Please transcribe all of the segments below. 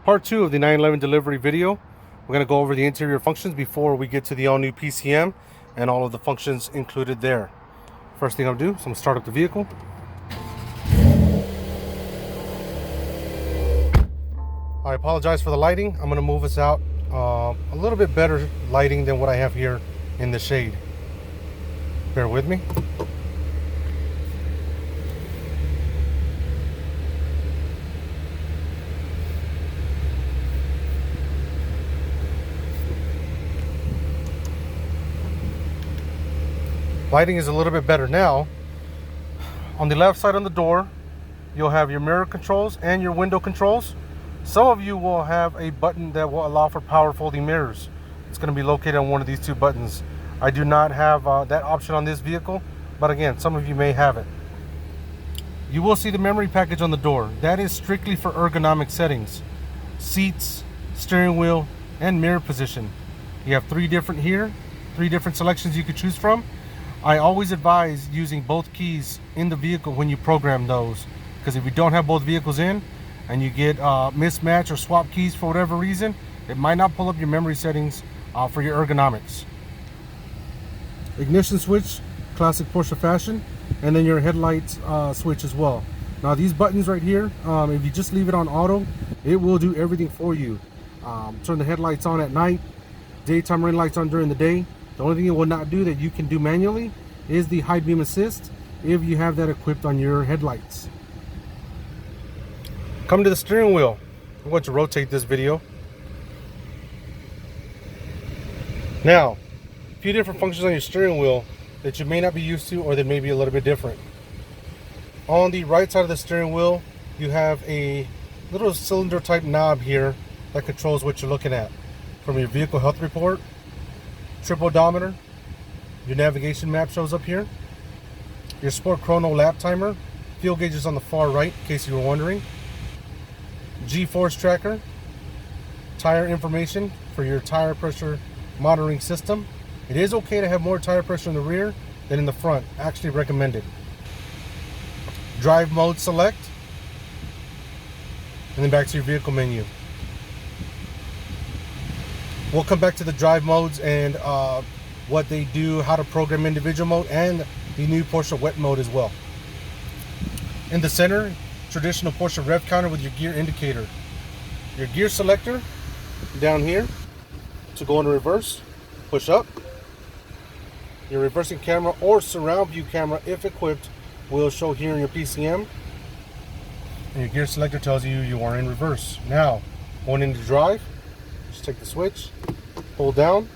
Part 2 of the 911 delivery video. We're going to go over the interior functions before we get to the all-new PCM and all of the functions included there. First thing I'm going to do is I'm going to start up the vehicle. I apologize for the lighting. I'm going to move us out a little bit better lighting than what I have here in the shade. Bear with me. Lighting is a little bit better now. On the left side on the door, you'll have your mirror controls and your window controls. Some of you will have a button that will allow for power folding mirrors. It's going to be located on one of these two buttons. I do not have that option on this vehicle, but again, some of you may have it. You will see the memory package on the door. That is strictly for ergonomic settings. Seats, steering wheel, and mirror position. You have three different selections you could choose from. I always advise using both keys in the vehicle when you program those, because if you don't have both vehicles in and you get mismatch or swap keys for whatever reason, it might not pull up your memory settings for your ergonomics. Ignition switch, classic Porsche fashion, and then your headlights switch as well. Now these buttons right here, if you just leave it on auto, it will do everything for you. Turn the headlights on at night, daytime running lights on during the day. The only thing it will not do that you can do manually is the high beam assist if you have that equipped on your headlights. Come to the steering wheel. I'm going to rotate this video. Now, a few different functions on your steering wheel that you may not be used to or that may be a little bit different. On the right side of the steering wheel, you have a little cylinder type knob here that controls what you're looking at. From your vehicle health report, trip odometer, your navigation map shows up here, your sport chrono lap timer, fuel gauge is on the far right in case you were wondering, G-force tracker, tire information for your tire pressure monitoring system. It is okay to have more tire pressure in the rear than in the front, actually recommended. Drive mode select, and then back to your vehicle menu. We'll come back to the drive modes and what they do, how to program individual mode, and the new Porsche wet mode as well. In the center, traditional Porsche rev counter with your gear indicator. Your gear selector down here to go into reverse, push up. Your reversing camera or surround view camera, if equipped, will show here in your PCM. And your gear selector tells you you are in reverse. Now, going into drive, just take the switch, hold down,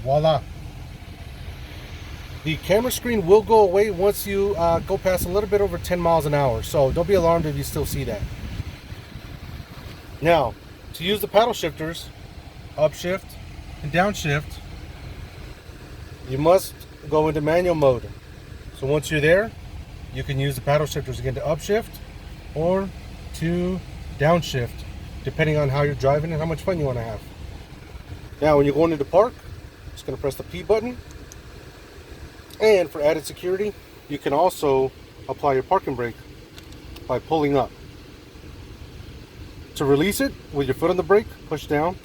voila. The camera screen will go away once you go past a little bit over 10 miles an hour, so don't be alarmed if you still see that. Now, to use the paddle shifters, upshift and downshift, you must go into manual mode. So once you're there, you can use the paddle shifters again to upshift or to downshift, depending on how you're driving and how much fun you want to have. Now when you're going into park, just going to press the P button, and for added security, you can also apply your parking brake by pulling up. To release it, with your foot on the brake, push down,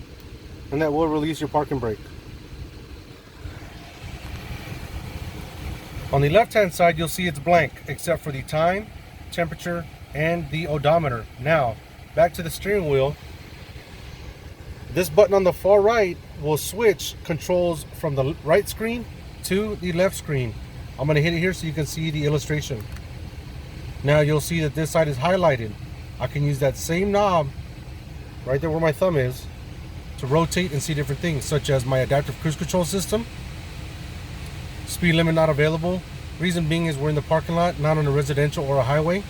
and that will release your parking brake. On the left hand side, you'll see it's blank except for the time, temperature, and the odometer. Now back to the steering wheel. This button on the far right will switch controls from the right screen to the left screen. I'm going to hit it here so you can see the illustration. Now you'll see that this side is highlighted. I can use that same knob right there where my thumb is to rotate and see different things, such as my adaptive cruise control system. Speed limit not available. Reason being is we're in the parking lot, not on a residential or a highway.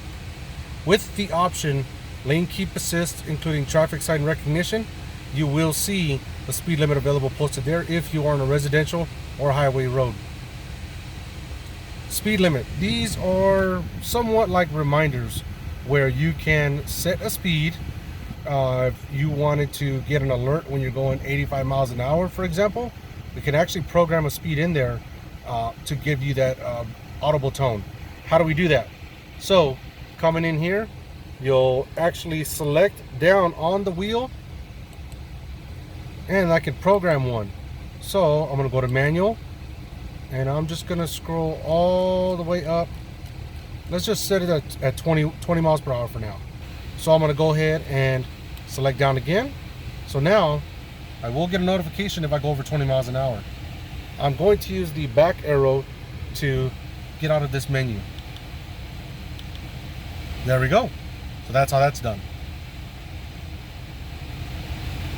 With the option lane keep assist, including traffic sign recognition, you will see the speed limit available posted there if you are on a residential or highway road. Speed limit. These are somewhat like reminders where you can set a speed. If you wanted to get an alert when you're going 85 miles an hour, for example, we can actually program a speed in there to give you that audible tone. How do we do that? So coming in here, you'll actually select down on the wheel, and I can program one. So I'm gonna go to manual, and I'm just gonna scroll all the way up. Let's just set it at 20 miles per hour for now. So I'm gonna go ahead and select down again. So now I will get a notification if I go over 20 miles an hour. I'm going to use the back arrow to get out of this menu. There we go. So that's how that's done.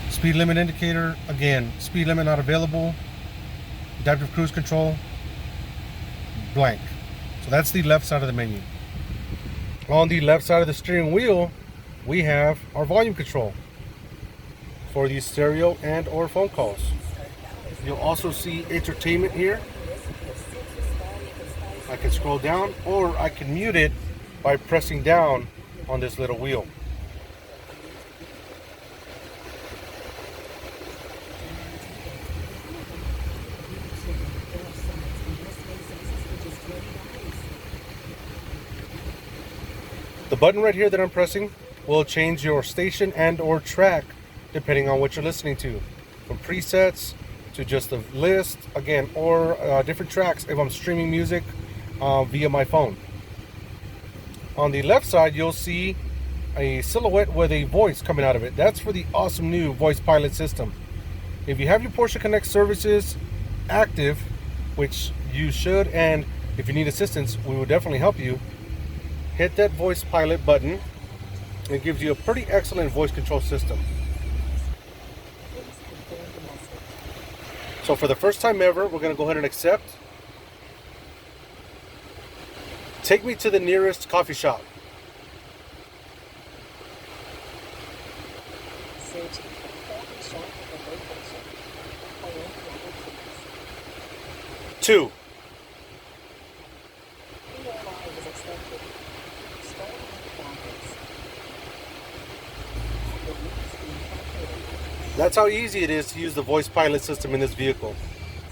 Speed limit indicator, again, speed limit not available. Adaptive cruise control, blank. So that's the left side of the menu. On the left side of the steering wheel, we have our volume control for the stereo and or phone calls. You'll also see entertainment here. I can scroll down, or I can mute it by pressing down on this little wheel. The button right here that I'm pressing will change your station and or track depending on what you're listening to, from presets to just a list, again, or different tracks if I'm streaming music via my phone. On the left side, you'll see a silhouette with a voice coming out of it. That's for the awesome new voice pilot system. If you have your Porsche Connect services active, which you should, and if you need assistance, we will definitely help you, hit that voice pilot button. It gives you a pretty excellent voice control system. So for the first time ever, we're going to go ahead and accept. Take me to the nearest coffee shop. Two. That's how easy it is to use the voice pilot system in this vehicle.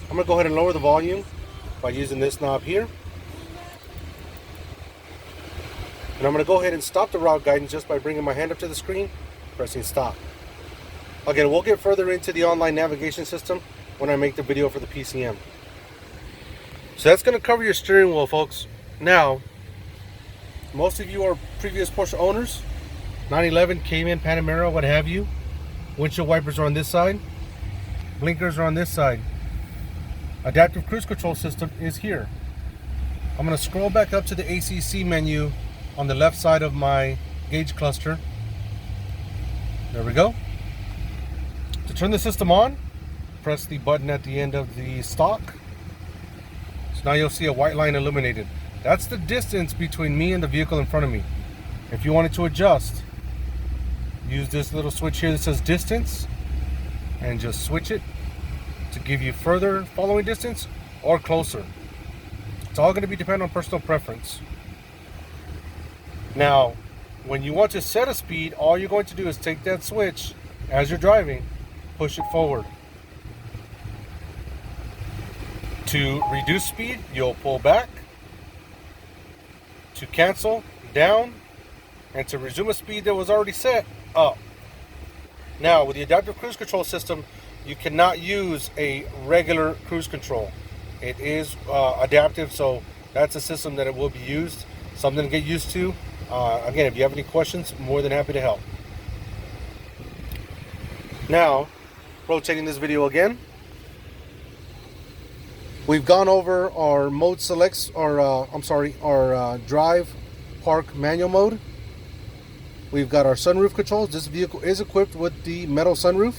I'm going to go ahead and lower the volume by using this knob here. And I'm going to go ahead and stop the route guidance just by bringing my hand up to the screen, pressing stop. Again, we'll get further into the online navigation system when I make the video for the PCM. So that's going to cover your steering wheel, folks. Now, most of you are previous Porsche owners, 911, Cayman, Panamera, what have you. Windshield wipers are on this side. Blinkers are on this side. Adaptive cruise control system is here. I'm going to scroll back up to the ACC menu on the left side of my gauge cluster. There we go. To turn the system on, press the button at the end of the stalk. So now you'll see a white line illuminated. That's the distance between me and the vehicle in front of me. If you wanted to adjust, use this little switch here that says distance and just switch it to give you further following distance or closer. It's all going to be dependent on personal preference. Now, when you want to set a speed, all you're going to do is take that switch as you're driving, push it forward. To reduce speed, you'll pull back. To cancel, down. And to resume a speed that was already set, up. Now, with the adaptive cruise control system, you cannot use a regular cruise control. It is adaptive, so that's a system that it will be used. Something to get used to. Again, if you have any questions, I'm more than happy to help. Now, rotating this video again. We've gone over our mode selects, our drive, park, manual mode. We've got our sunroof controls. This vehicle is equipped with the metal sunroof.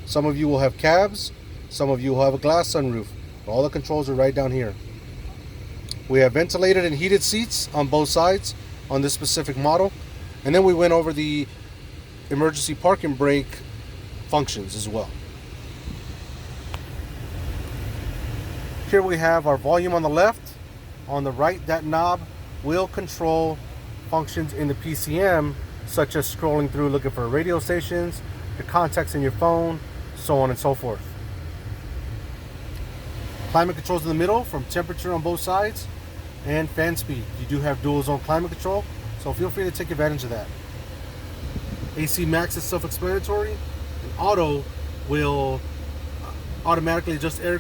Some of you will have cabs. Some of you will have a glass sunroof. All the controls are right down here. We have ventilated and heated seats on both sides on this specific model. And then we went over the emergency parking brake functions as well. Here we have our volume on the left. On the right, that knob will control functions in the PCM, such as scrolling through looking for radio stations, the contacts in your phone, so on and so forth. Climate controls in the middle, from temperature on both sides, and fan speed. You do have dual zone climate control, so feel free to take advantage of that. AC max is self-explanatory, and auto will automatically adjust air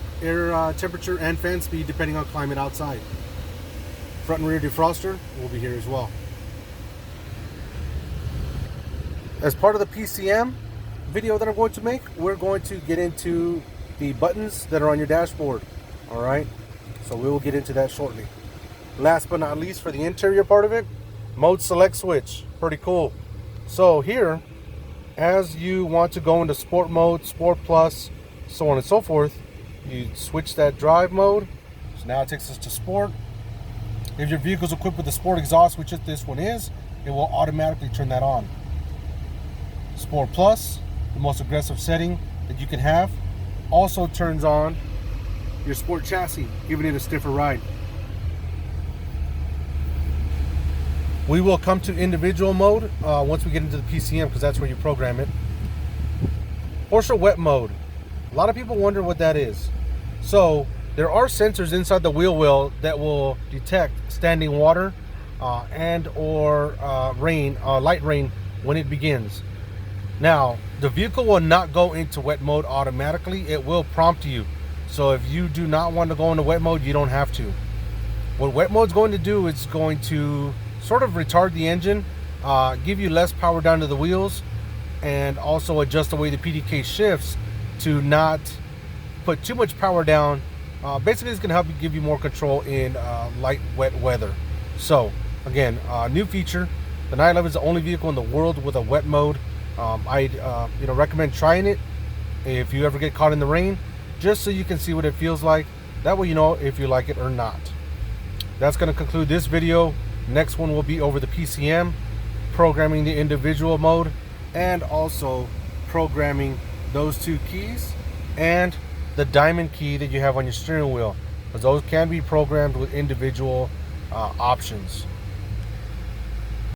temperature and fan speed depending on climate outside. Front and rear defroster will be here as well. As part of the PCM video that I'm going to make, we're going to get into the buttons that are on your dashboard. All right, so we will get into that shortly. Last but not least, for the interior part of it, mode select switch. Pretty cool. So here, as you want to go into sport mode, sport plus, so on and so forth, you switch that drive mode. So now it takes us to sport. If your vehicle is equipped with a sport exhaust, which this one is, it will automatically turn that on. Sport plus, the most aggressive setting that you can have, also turns on your sport chassis, giving it a stiffer ride. We will come to individual mode once we get into the PCM, because that's where you program it. Porsche wet mode. A lot of people wonder what that is. So there are sensors inside the wheel well that will detect standing water and or rain, light rain when it begins. Now, the vehicle will not go into wet mode automatically. It will prompt you. So if you do not want to go into wet mode, you don't have to. What wet mode is going to do, it's going to sort of retard the engine, give you less power down to the wheels, and also adjust the way the PDK shifts to not put too much power down. Basically, it's going to help you give you more control in light wet weather. So again, new feature. The 911 is the only vehicle in the world with a wet mode. I'd recommend trying it if you ever get caught in the rain, just so you can see what it feels like. That way you know if you like it or not. That's going to conclude this video. Next one will be over the PCM, programming the individual mode, and also programming those two keys and the diamond key that you have on your steering wheel, because those can be programmed with individual options.